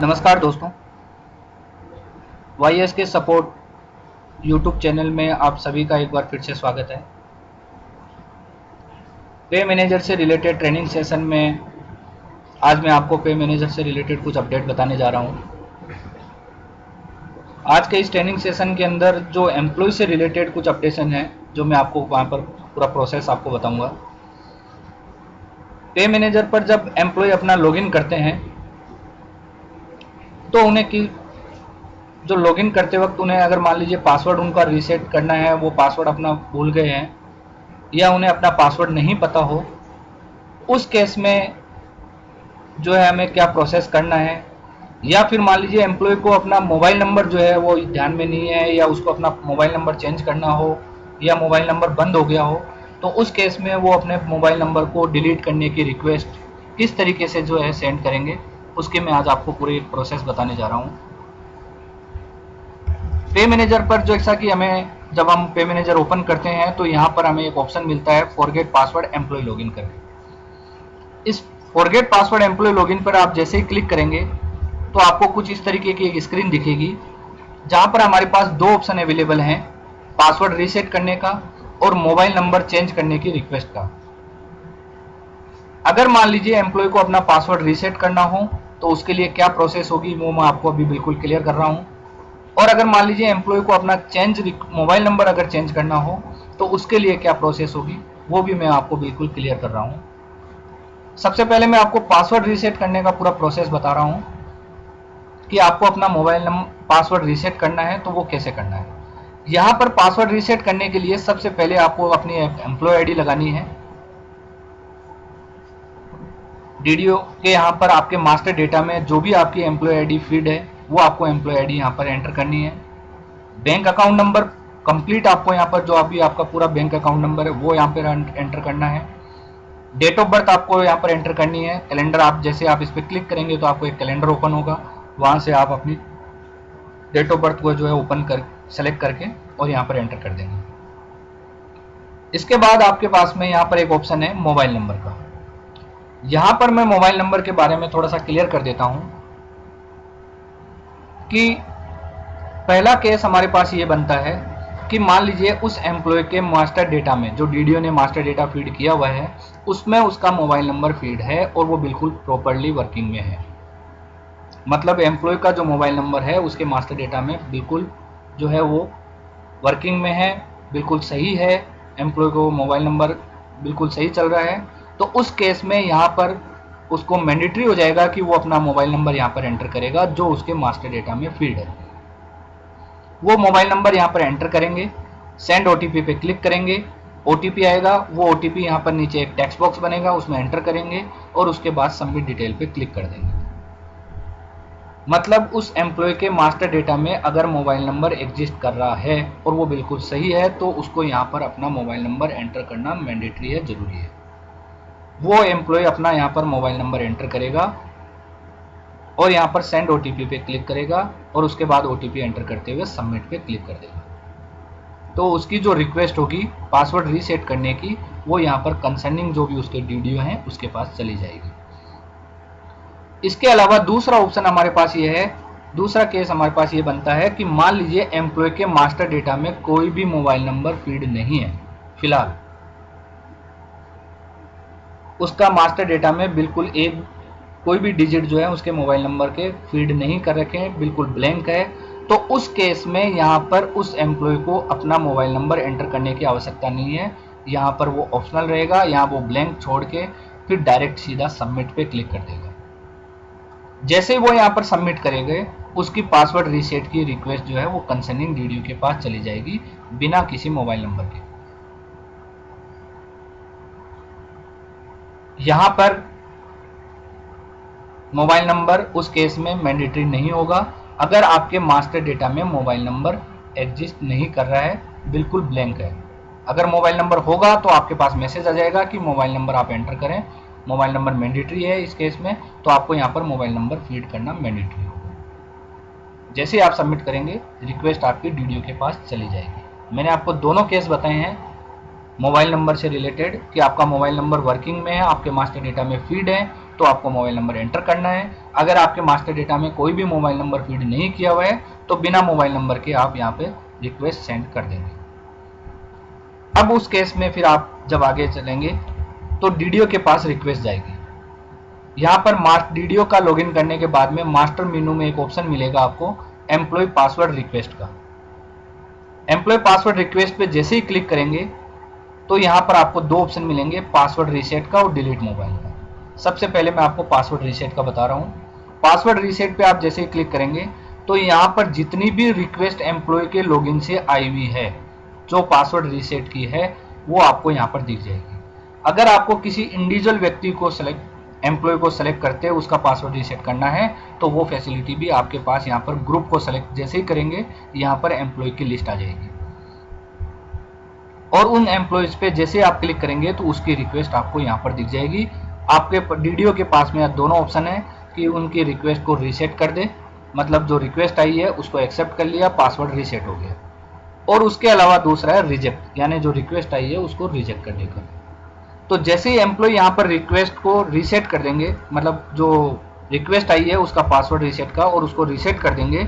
नमस्कार दोस्तों, Y S के सपोर्ट यूट्यूब चैनल में आप सभी का एक बार फिर से स्वागत है। पे मैनेजर से रिलेटेड ट्रेनिंग सेशन में आज मैं आपको पे मैनेजर से रिलेटेड कुछ अपडेट बताने जा रहा हूं। आज के इस ट्रेनिंग सेशन के अंदर जो एम्प्लॉय से रिलेटेड कुछ अपडेशन है, जो मैं आपको वहां पर पूरा प्रोसेस आपको बताऊंगा। पे मैनेजर पर जब एम्प्लॉय अपना लॉगिन करते हैं तो उन्हें की जो लॉगिन करते वक्त उन्हें अगर मान लीजिए पासवर्ड उनका रीसेट करना है, वो पासवर्ड अपना भूल गए हैं या उन्हें अपना पासवर्ड नहीं पता हो, उस केस में जो है हमें क्या प्रोसेस करना है। या फिर मान लीजिए एम्प्लॉय को अपना मोबाइल नंबर जो है वो ध्यान में नहीं है, या उसको अपना मोबाइल नंबर चेंज करना हो, या मोबाइल नंबर बंद हो गया हो, तो उस केस में वो अपने मोबाइल नंबर को डिलीट करने की रिक्वेस्ट किस तरीके से जो है सेंड करेंगे, उसके मैं आज आपको पूरी एक प्रोसेस बताने जा रहा हूँ। पे मैनेजर पर जैसा कि हमें जब हम पे मैनेजर ओपन करते हैं तो यहाँ पर हमें एक ऑप्शन मिलता है फॉरगेट पासवर्ड एम्प्लॉय लॉगिन करके। इस फॉरगेट पासवर्ड एम्प्लॉय लॉगिन पर आप जैसे ही क्लिक करेंगे तो आपको कुछ इस तरीके की एक स्क्रीन दिखेगी, जहां पर हमारे पास दो ऑप्शन अवेलेबल हैं, पासवर्ड रीसेट करने का और मोबाइल नंबर चेंज करने की रिक्वेस्ट का। अगर मान लीजिए एम्प्लॉय को अपना पासवर्ड रीसेट करना हो तो उसके लिए क्या प्रोसेस होगी वो मैं आपको अभी बिल्कुल क्लियर कर रहा हूँ। और अगर मान लीजिए एम्प्लॉय को अपना मोबाइल नंबर अगर चेंज करना हो तो उसके लिए क्या प्रोसेस होगी वो भी मैं आपको बिल्कुल क्लियर कर रहा हूँ। सबसे पहले मैं आपको पासवर्ड रीसेट करने का पूरा प्रोसेस बता रहा हूँ कि आपको अपना मोबाइल नंबर पासवर्ड रीसेट करना है तो वो कैसे करना है। यहाँ पर पासवर्ड रीसेट करने के लिए सबसे पहले आपको अपनी एम्प्लॉय आईडी लगानी है। डीडीओ के यहाँ पर आपके मास्टर डेटा में जो भी आपकी एम्प्लॉय आईडी फीड है वो आपको एम्प्लॉय आईडी यहाँ पर एंटर करनी है। बैंक अकाउंट नंबर कंप्लीट आपको यहाँ पर जो अभी आपका पूरा बैंक अकाउंट नंबर है वो यहाँ पर एंटर करना है। डेट ऑफ बर्थ आपको यहाँ पर एंटर करनी है। कैलेंडर आप जैसे आप इस पर क्लिक करेंगे तो आपको एक कैलेंडर ओपन होगा, वहां से आप अपनी डेट ऑफ बर्थ को जो है ओपन कर सेलेक्ट करके और यहाँ पर एंटर कर देंगे। इसके बाद आपके पास में यहाँ पर एक ऑप्शन है मोबाइल नंबर का। यहाँ पर मैं मोबाइल नंबर के बारे में थोड़ा सा क्लियर कर देता हूँ कि पहला केस हमारे पास ये बनता है कि मान लीजिए उस एम्प्लॉय के मास्टर डेटा में जो डीडीओ ने मास्टर डेटा फीड किया हुआ है उसमें उसका मोबाइल नंबर फीड है और वो बिल्कुल प्रॉपरली वर्किंग में है। मतलब एम्प्लॉय का जो मोबाइल नंबर है उसके मास्टर डेटा में बिल्कुल जो है वो वर्किंग में है, बिल्कुल सही है, एम्प्लॉय को मोबाइल नंबर बिल्कुल सही चल रहा है। तो उस केस में यहाँ पर उसको मैंडेटरी हो जाएगा कि वो अपना मोबाइल नंबर यहाँ पर एंटर करेगा जो उसके मास्टर डेटा में फीड है। वो मोबाइल नंबर यहाँ पर एंटर करेंगे, सेंड ओटीपी पे क्लिक करेंगे, ओटीपी आएगा, वो ओटीपी यहाँ पर नीचे एक टेक्स्ट बॉक्स बनेगा उसमें एंटर करेंगे और उसके बाद सबमिट डिटेल पे क्लिक कर देंगे। मतलब उस एम्प्लॉय के मास्टर डेटा में अगर मोबाइल नंबर एग्जिस्ट कर रहा है और वो बिल्कुल सही है तो उसको यहाँ पर अपना मोबाइल नंबर एंटर करना मैंडेटरी है, जरूरी है। वो एम्प्लॉय अपना यहाँ पर मोबाइल नंबर एंटर करेगा और यहाँ पर सेंड ओटीपी पे क्लिक करेगा और उसके बाद ओटीपी एंटर करते हुए सबमिट पे क्लिक कर देगा। तो उसकी जो रिक्वेस्ट होगी पासवर्ड रीसेट करने की वो यहाँ पर कंसर्निंग जो भी उसके डीडीओ हैं उसके पास चली जाएगी। इसके अलावा दूसरा ऑप्शन हमारे पास ये है, दूसरा केस हमारे पास ये बनता है कि मान लीजिए एम्प्लॉय के मास्टर डेटा में कोई भी मोबाइल नंबर फीड नहीं है, फिलहाल उसका मास्टर डेटा में बिल्कुल एक कोई भी डिजिट जो है उसके मोबाइल नंबर के फीड नहीं कर रखे हैं, बिल्कुल ब्लैंक है। तो उस केस में यहाँ पर उस एम्प्लॉय को अपना मोबाइल नंबर एंटर करने की आवश्यकता नहीं है, यहाँ पर वो ऑप्शनल रहेगा। यहाँ वो ब्लैंक छोड़ के फिर डायरेक्ट सीधा सबमिट पे क्लिक कर देगा। जैसे ही वो यहाँ पर सबमिट करेंगे उसकी पासवर्ड रीसेट की रिक्वेस्ट जो है वो कंसर्निंग डीडीओ के पास चली जाएगी बिना किसी मोबाइल नंबर के। यहाँ पर मोबाइल नंबर उस केस में मैंडेटरी नहीं होगा अगर आपके मास्टर डेटा में मोबाइल नंबर एग्जिस्ट नहीं कर रहा है, बिल्कुल ब्लैंक है। अगर मोबाइल नंबर होगा तो आपके पास मैसेज आ जाएगा कि मोबाइल नंबर आप एंटर करें, मोबाइल नंबर मैंडेटरी है इस केस में, तो आपको यहाँ पर मोबाइल नंबर फीड करना मैंडेटरी होगा। जैसे ही आप सबमिट करेंगे रिक्वेस्ट आपकी डीडीओ के पास चली जाएगी। मैंने आपको दोनों केस बताए हैं मोबाइल नंबर से रिलेटेड कि आपका मोबाइल नंबर वर्किंग में है, आपके मास्टर डेटा में फीड है तो आपको मोबाइल नंबर एंटर करना है। अगर आपके मास्टर डेटा में कोई भी मोबाइल नंबर फीड नहीं किया हुआ है तो बिना मोबाइल नंबर के आप यहाँ पे रिक्वेस्ट सेंड कर देंगे। अब उस केस में फिर आप जब आगे चलेंगे तो डीडीओ के पास रिक्वेस्ट जाएगी। यहाँ पर डीडीओ का लॉगिन करने के बाद में मास्टर मेनू में एक ऑप्शन मिलेगा आपको एम्प्लॉय पासवर्ड रिक्वेस्ट का। एम्प्लॉय पासवर्ड रिक्वेस्ट पे जैसे ही क्लिक करेंगे तो यहाँ पर आपको दो ऑप्शन मिलेंगे, पासवर्ड रीसेट का और डिलीट मोबाइल का। सबसे पहले मैं आपको पासवर्ड रीसेट का बता रहा हूँ। पासवर्ड रीसेट पे आप जैसे ही क्लिक करेंगे तो यहाँ पर जितनी भी रिक्वेस्ट एम्प्लॉय के लॉगिन से आई हुई है जो पासवर्ड रीसेट की है वो आपको यहाँ पर दिख जाएगी। अगर आपको किसी इंडिविजुअल व्यक्ति को एम्प्लॉय को सेलेक्ट करते उसका पासवर्ड रीसेट करना है तो वो फैसिलिटी भी आपके पास यहाँ पर ग्रुप को सेलेक्ट जैसे ही करेंगे यहाँ पर एम्प्लॉय की लिस्ट आ जाएगी और उन एम्प्लॉयज पे जैसे आप क्लिक करेंगे तो उसकी रिक्वेस्ट आपको यहाँ पर दिख जाएगी। आपके डीडीओ के पास में दोनों ऑप्शन है कि उनकी रिक्वेस्ट को रीसेट कर दे, मतलब जो रिक्वेस्ट आई है उसको एक्सेप्ट कर लिया, पासवर्ड रीसेट हो गया, और उसके अलावा दूसरा है रिजेक्ट, यानी जो रिक्वेस्ट आई है उसको रिजेक्ट करने का। तो जैसे ही एम्प्लॉय यहाँ पर रिक्वेस्ट को रीसेट कर देंगे, मतलब जो रिक्वेस्ट आई है उसका पासवर्ड रीसेट का और उसको रीसेट कर देंगे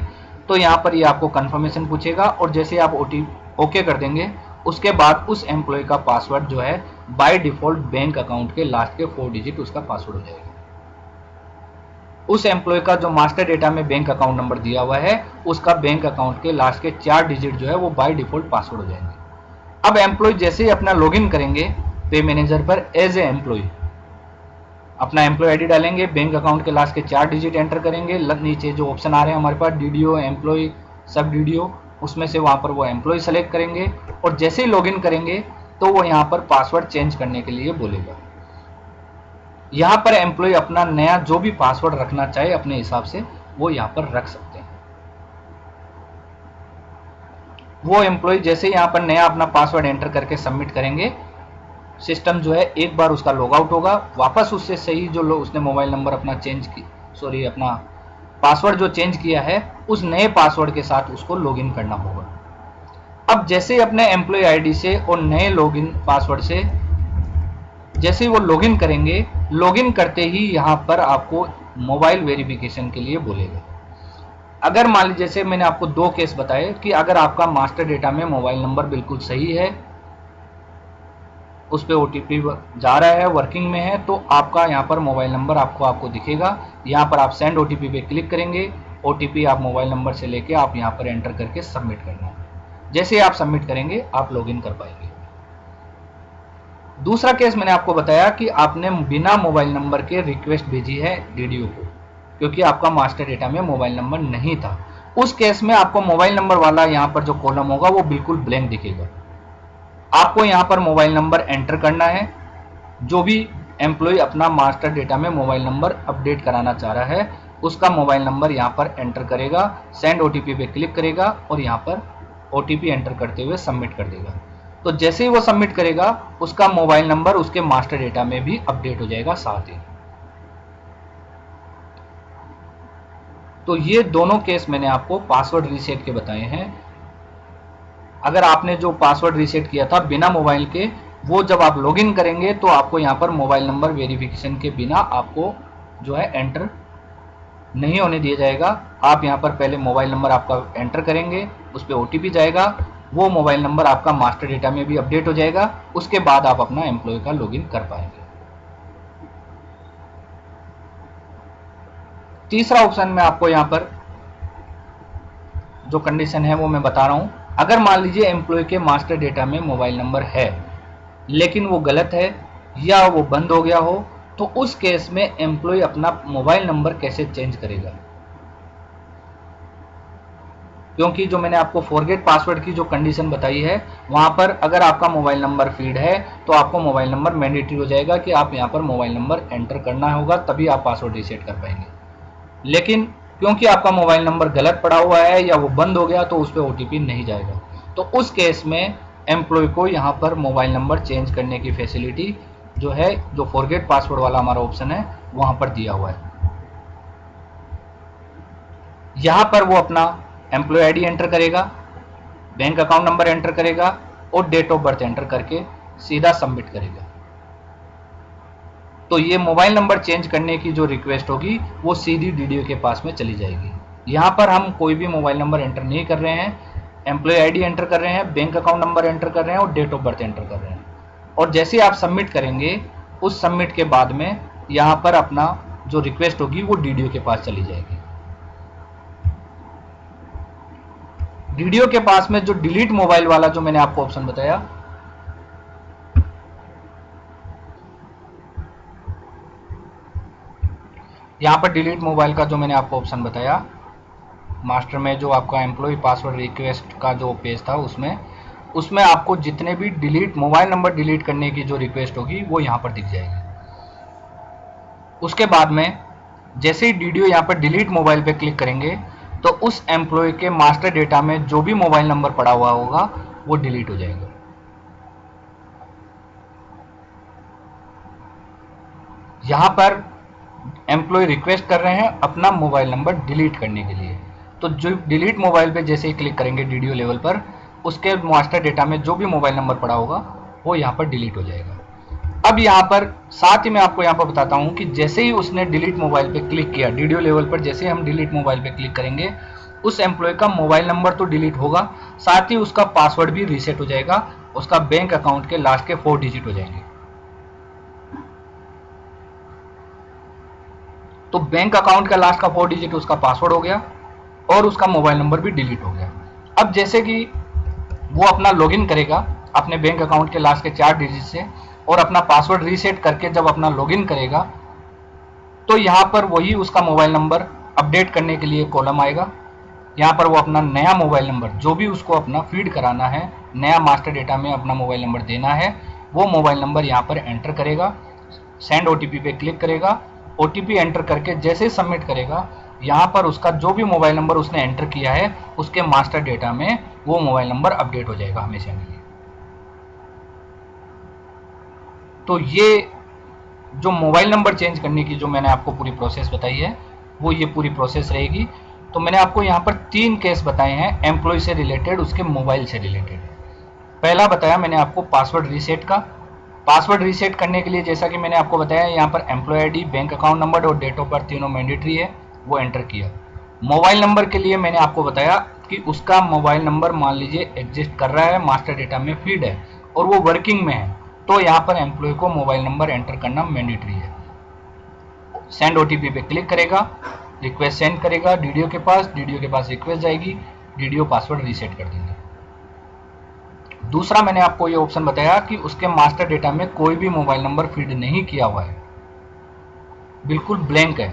तो यहाँ पर ये आपको कंफर्मेशन पूछेगा और जैसे आप ओके कर देंगे उसके बाद उस एम्प्लॉय का पासवर्ड जो है बाय डिफॉल्ट बैंक अकाउंट के लास्ट के 4 डिजिट उसका पासवर्ड हो जाएगा। उस एम्प्लॉय का जो मास्टर डेटा में बैंक अकाउंट नंबर दिया हुआ है उसका बैंक अकाउंट के लास्ट के 4 डिजिट जो है वो बाय डिफॉल्ट पासवर्ड हो जाएंगे। अब एम्प्लॉय जैसे ही अपना लॉगिन करेंगे पे मैनेजर पर एज ए एम्प्लॉय, अपना एम्प्लॉय आईडी डालेंगे, बैंक अकाउंट के लास्ट के 4 डिजिट एंटर करेंगे, नीचे जो ऑप्शन आ रहे हैं हमारे पास डीडीओ, एम्प्लॉय, सब डीडीओ, उसमें से वहां पर वो एम्प्लॉय सेलेक्ट करेंगे और जैसे ही लॉगिन करेंगे तो वो यहाँ पर पासवर्ड चेंज करने के लिए बोलेगा। यहाँ पर एम्प्लॉय अपना नया जो भी पासवर्ड रखना चाहे अपने हिसाब से वो यहाँ पर रख सकते हैं। वो एम्प्लॉय जैसे यहाँ पर नया अपना पासवर्ड एंटर करके सबमिट करेंगे, सिस्टम जो है एक बार उसका लॉग आउट होगा, वापस उससे सही जो उसने मोबाइल नंबर अपना अपना पासवर्ड जो चेंज किया है उस नए पासवर्ड के साथ उसको लॉगिन करना होगा। अब जैसे ही अपने एम्प्लॉय आईडी से और नए लॉगिन पासवर्ड से जैसे ही वो लॉगिन करेंगे, लॉगिन करते ही यहाँ पर आपको मोबाइल वेरिफिकेशन के लिए बोलेगा। अगर मान लीजिए जैसे मैंने आपको दो केस बताए कि अगर आपका मास्टर डेटा में मोबाइल नंबर बिल्कुल सही है, उस पर ओटीपी जा रहा है, वर्किंग में है, तो आपका यहाँ पर मोबाइल नंबर आपको दिखेगा। यहाँ पर आप सेंड ओटीपी पे क्लिक करेंगे, ओटीपी आप मोबाइल नंबर से लेके आप यहाँ पर एंटर करके सबमिट करना है। जैसे आप सबमिट करेंगे आप लॉगिन कर पाएंगे। दूसरा केस मैंने आपको बताया कि आपने बिना मोबाइल नंबर के रिक्वेस्ट भेजी है डीडीओ को, क्योंकि आपका मास्टर डेटा में मोबाइल नंबर नहीं था। उस केस में आपको मोबाइल नंबर वाला यहाँ पर जो कॉलम होगा वो बिल्कुल ब्लैंक दिखेगा। आपको यहाँ पर मोबाइल नंबर एंटर करना है। जो भी एम्प्लॉय अपना मास्टर डेटा में मोबाइल नंबर अपडेट कराना चाह रहा है उसका मोबाइल नंबर यहाँ पर एंटर करेगा, सेंड ओटीपी पे क्लिक करेगा और यहाँ पर ओटीपी एंटर करते हुए सबमिट कर देगा। तो जैसे ही वो सबमिट करेगा उसका मोबाइल नंबर उसके मास्टर डेटा में भी अपडेट हो जाएगा साथ ही। तो ये दोनों केस मैंने आपको पासवर्ड रीसेट के बताए हैं। अगर आपने जो पासवर्ड रीसेट किया था बिना मोबाइल के, वो जब आप लॉगिन करेंगे तो आपको यहाँ पर मोबाइल नंबर वेरिफिकेशन के बिना आपको जो है एंटर नहीं होने दिया जाएगा। आप यहाँ पर पहले मोबाइल नंबर आपका एंटर करेंगे, उस पर ओटीपी जाएगा, वो मोबाइल नंबर आपका मास्टर डेटा में भी अपडेट हो जाएगा, उसके बाद आप अपना एम्प्लॉय का लॉगिन कर पाएंगे। तीसरा ऑप्शन में आपको यहाँ पर जो कंडीशन है वो मैं बता रहा हूँ। अगर मान लीजिए एम्प्लॉय के मास्टर डेटा में मोबाइल नंबर है लेकिन वो गलत है या वो बंद हो गया हो, तो उस केस में एम्प्लॉय अपना मोबाइल नंबर कैसे चेंज करेगा? क्योंकि जो मैंने आपको फॉरगेट पासवर्ड की जो कंडीशन बताई है वहां पर अगर आपका मोबाइल नंबर फीड है तो आपको मोबाइल नंबर मैंडेटरी हो जाएगा कि आप यहाँ पर मोबाइल नंबर एंटर करना होगा, तभी आप पासवर्ड रीसेट कर पाएंगे। लेकिन क्योंकि आपका मोबाइल नंबर गलत पड़ा हुआ है या वो बंद हो गया तो उस पर ओटीपी नहीं जाएगा। तो उस केस में एम्प्लॉय को यहाँ पर मोबाइल नंबर चेंज करने की फैसिलिटी जो है, जो फॉरगेट पासवर्ड वाला हमारा ऑप्शन है वहां पर दिया हुआ है। यहाँ पर वो अपना एम्प्लॉय आईडी एंटर करेगा, बैंक अकाउंट नंबर एंटर करेगा और डेट ऑफ बर्थ एंटर करके सीधा सबमिट करेगा। तो ये मोबाइल नंबर चेंज करने की जो रिक्वेस्ट होगी वो सीधी डीडीओ के पास में चली जाएगी। यहाँ पर हम कोई भी मोबाइल नंबर एंटर नहीं कर रहे हैं, एम्प्लॉय आईडी एंटर कर रहे हैं, बैंक अकाउंट नंबर एंटर कर रहे हैं और डेट ऑफ बर्थ एंटर कर रहे हैं। और जैसे ही आप सबमिट करेंगे, उस सबमिट के बाद में यहाँ पर अपना जो रिक्वेस्ट होगी वो डीडीओ के पास चली जाएगी। डीडीओ के पास में जो डिलीट मोबाइल वाला जो मैंने आपको ऑप्शन बताया, यहाँ पर डिलीट मोबाइल का जो मैंने आपको ऑप्शन बताया, मास्टर में जो आपका एम्प्लॉय पासवर्ड रिक्वेस्ट का जो पेज था उसमें आपको जितने भी डिलीट मोबाइल नंबर डिलीट करने की जो रिक्वेस्ट होगी वो यहाँ पर दिख जाएगी। उसके बाद में जैसे ही डीडीओ यहाँ पर डिलीट मोबाइल पे क्लिक करेंगे तो उस एम्प्लॉय के मास्टर डेटा में जो भी मोबाइल नंबर पड़ा हुआ होगा वो डिलीट हो जाएगा। यहाँ पर एम्प्लॉय रिक्वेस्ट कर रहे हैं अपना मोबाइल नंबर डिलीट करने के लिए, तो जो डिलीट मोबाइल पे जैसे ही क्लिक करेंगे डीडीओ लेवल पर, उसके मास्टर डेटा में जो भी मोबाइल नंबर पड़ा होगा वो यहाँ पर डिलीट हो जाएगा। अब यहाँ पर साथ ही मैं आपको यहाँ पर बताता हूँ कि जैसे ही उसने डिलीट मोबाइल पे क्लिक किया, डीडीओ लेवल पर जैसे ही हम डिलीट मोबाइल पे क्लिक करेंगे, उस एम्प्लॉय का मोबाइल नंबर तो डिलीट होगा, साथ ही उसका पासवर्ड भी रीसेट हो जाएगा, उसका बैंक अकाउंट के लास्ट के 4 डिजिट हो जाएंगे। तो बैंक अकाउंट का लास्ट का 4 डिजिट उसका पासवर्ड हो गया और उसका मोबाइल नंबर भी डिलीट हो गया। अब जैसे कि वो अपना लॉगिन करेगा अपने बैंक अकाउंट के लास्ट के 4 डिजिट से और अपना पासवर्ड रीसेट करके जब अपना लॉगिन करेगा, तो यहाँ पर वही उसका मोबाइल नंबर अपडेट करने के लिए कॉलम आएगा। यहाँ पर वो अपना नया मोबाइल नंबर जो भी उसको अपना फीड कराना है, नया मास्टर डेटा में अपना मोबाइल नंबर देना है, वो मोबाइल नंबर यहाँ पर एंटर करेगा, सेंड ओटीपी पे क्लिक करेगा, ओटीपी एंटर करके जैसे सबमिट करेगा, यहाँ पर उसका जो भी मोबाइल नंबर उसने एंटर किया है उसके मास्टर डेटा में वो मोबाइल नंबर अपडेट हो जाएगा हमेशा के लिए। तो ये जो मोबाइल नंबर चेंज करने की जो मैंने आपको पूरी प्रोसेस बताई है वो ये पूरी प्रोसेस रहेगी। तो मैंने आपको यहाँ पर 3 केस बताए हैं एम्प्लॉय से रिलेटेड, उसके मोबाइल से रिलेटेड। पहला बताया मैंने आपको पासवर्ड रीसेट का। पासवर्ड रीसेट करने के लिए जैसा कि मैंने आपको बताया, यहाँ पर employ ID, bank account number और डेट ऑफ बर्थ तीनों मैंडेटरी है, वो एंटर किया। मोबाइल नंबर के लिए मैंने आपको बताया कि उसका मोबाइल नंबर मान लीजिए एग्जिस्ट कर रहा है, मास्टर डेटा में फीड है और वो वर्किंग में है, तो यहाँ पर एम्प्लॉय को मोबाइल नंबर एंटर करना मैंडेटरी है। सेंड ओटीपी पे क्लिक करेगा, रिक्वेस्ट सेंड करेगा डीडीओ के पास रिक्वेस्ट जाएगी, डीडीओ पासवर्ड रीसेट कर देंगे। दूसरा मैंने आपको ये ऑप्शन बताया कि उसके मास्टर डेटा में कोई भी मोबाइल नंबर फीड नहीं किया हुआ है, बिल्कुल ब्लैंक है,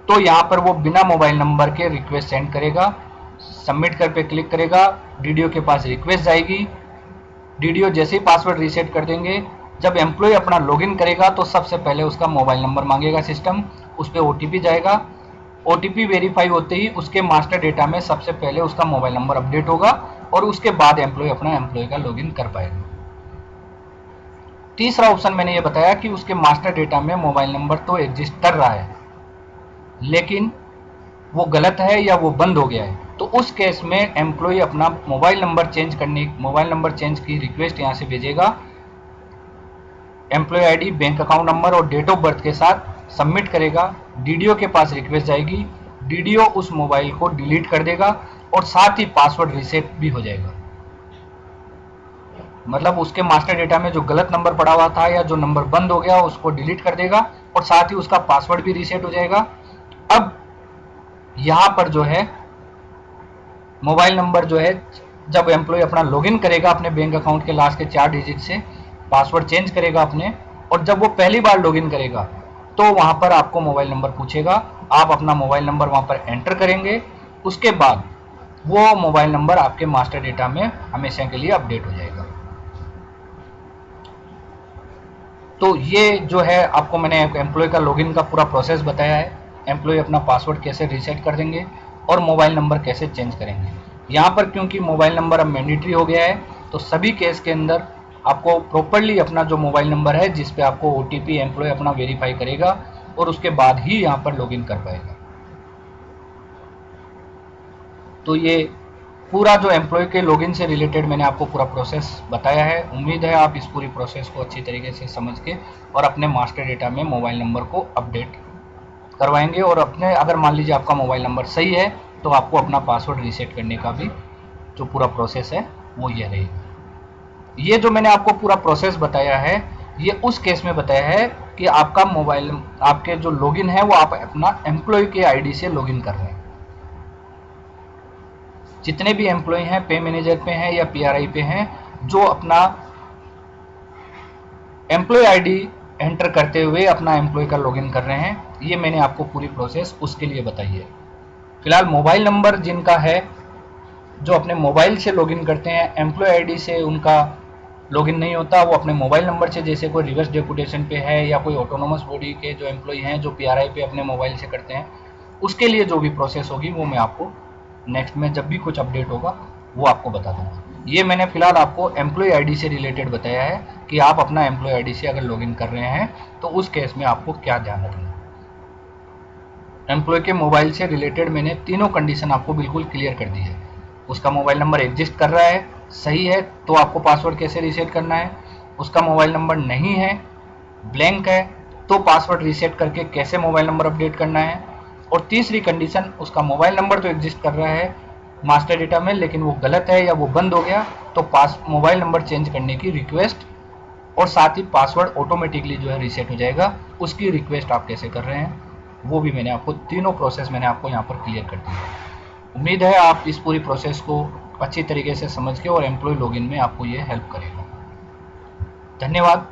तो यहाँ पर वो बिना मोबाइल नंबर के रिक्वेस्ट सेंड करेगा, सबमिट कर पे क्लिक करेगा, डीडीओ के पास रिक्वेस्ट जाएगी, डीडीओ जैसे ही पासवर्ड रीसेट कर देंगे, जब एम्प्लॉय अपना लॉगिन करेगा तो सबसे पहले उसका मोबाइल नंबर मांगेगा सिस्टम, उस पर ओटीपी जाएगा, ओटीपी वेरीफाई होते ही उसके मास्टर डेटा में सबसे पहले उसका मोबाइल नंबर अपडेट होगा और उसके बाद एम्प्लॉय अपना एम्प्लॉय का लॉगिन कर पाएगा। तीसरा ऑप्शन मैंने ये बताया कि उसके मास्टर डेटा में मोबाइल नंबर तो एग्जिस्ट कर रहा है लेकिन वो गलत है या वो बंद हो गया है, तो उस केस में एम्प्लॉय अपना मोबाइल नंबर चेंज की रिक्वेस्ट यहाँ से भेजेगा, employ ID, bank account number और डेट ऑफ बर्थ के साथ सबमिट करेगा, डीडीओ के पास रिक्वेस्ट जाएगी, डीडीओ उस मोबाइल को डिलीट कर देगा और साथ ही पासवर्ड रीसेट भी हो जाएगा। मतलब उसके मास्टर डेटा में जो गलत नंबर पड़ा हुआ था या जो नंबर बंद हो गया उसको डिलीट कर देगा और साथ ही उसका पासवर्ड भी रीसेट हो जाएगा। अब यहां पर जो है मोबाइल नंबर जो है, जब एम्प्लॉय अपना लॉगिन करेगा अपने बैंक अकाउंट के लास्ट के 4 डिजिट से, पासवर्ड चेंज करेगा अपने, और जब वो पहली बार लॉगिन करेगा तो वहां पर आपको मोबाइल नंबर पूछेगा, आप अपना मोबाइल नंबर वहां पर एंटर करेंगे, उसके बाद वो मोबाइल नंबर आपके मास्टर डेटा में हमेशा के लिए अपडेट हो जाएगा। तो ये जो है आपको मैंने एम्प्लॉय का लॉगिन का पूरा प्रोसेस बताया है, एम्प्लॉय अपना पासवर्ड कैसे रीसेट कर देंगे और मोबाइल नंबर कैसे चेंज करेंगे। यहाँ पर क्योंकि मोबाइल नंबर अब मैंडेटरी हो गया है तो सभी केस के अंदर आपको प्रॉपर्ली अपना जो मोबाइल नंबर है जिस पे आपको ओटीपी एम्प्लॉय अपना वेरीफाई करेगा और उसके बाद ही यहाँ पर लॉगिन कर पाएगा। तो ये पूरा जो एम्प्लॉय के लॉगिन से रिलेटेड मैंने आपको पूरा प्रोसेस बताया है। उम्मीद है आप इस पूरी प्रोसेस को अच्छी तरीके से समझ के और अपने मास्टर डेटा में मोबाइल नंबर को अपडेट करवाएंगे। और अपने अगर मान लीजिए आपका मोबाइल नंबर सही है तो आपको अपना पासवर्ड रीसेट करने का भी जो पूरा प्रोसेस है वो ये रहेगा। ये जो मैंने आपको पूरा प्रोसेस बताया है ये उस केस में बताया है कि आपका मोबाइल, आपके जो लॉगिन है वो आप अपना एम्प्लॉय के आईडी से लॉगिन कर रहे हैं। जितने भी एम्प्लॉय हैं पे मैनेजर पे हैं या पीआरआई पे हैं जो अपना एम्प्लॉय आईडी एंटर करते हुए अपना एम्प्लॉय का लॉगिन कर रहे हैं, ये मैंने आपको पूरी प्रोसेस उसके लिए बताई है। फिलहाल मोबाइल नंबर जिनका है, जो अपने मोबाइल से लॉगिन करते हैं, एम्प्लॉय आईडी से उनका लॉगिन नहीं होता, वो अपने मोबाइल नंबर से, जैसे कोई रिवर्स डेपुटेशन पे है या कोई ऑटोनोमस बॉडी के जो एम्प्लॉय हैं जो पीआरआई पे अपने मोबाइल से करते हैं, उसके लिए जो भी प्रोसेस होगी वो मैं आपको नेक्स्ट में जब भी कुछ अपडेट होगा वो आपको बता दूंगा। ये मैंने फिलहाल आपको एम्प्लॉय आईडी से रिलेटेड बताया है कि आप अपना एम्प्लॉय आईडी से अगर लॉगिन कर रहे हैं तो उस केस में आपको क्या ध्यान रखना है। एम्प्लॉय के मोबाइल से रिलेटेड मैंने तीनों कंडीशन आपको बिल्कुल क्लियर कर दी है। उसका मोबाइल नंबर एग्जिस्ट कर रहा है, सही है, तो आपको पासवर्ड कैसे रीसेट करना है। उसका मोबाइल नंबर नहीं है, ब्लैंक है, तो पासवर्ड रीसेट करके कैसे मोबाइल नंबर अपडेट करना है। और तीसरी कंडीशन, उसका मोबाइल नंबर तो एग्जिस्ट कर रहा है मास्टर डेटा में लेकिन वो गलत है या वो बंद हो गया, तो मोबाइल नंबर चेंज करने की रिक्वेस्ट और साथ ही पासवर्ड ऑटोमेटिकली जो है रीसेट हो जाएगा, उसकी रिक्वेस्ट आप कैसे कर रहे हैं वो भी मैंने आपको, तीनों प्रोसेस मैंने आपको यहाँ पर क्लियर कर दिया है। उम्मीद है आप इस पूरी प्रोसेस को अच्छी तरीके से समझ के और एम्प्लॉय लॉगिन में आपको ये हेल्प करेगा। धन्यवाद।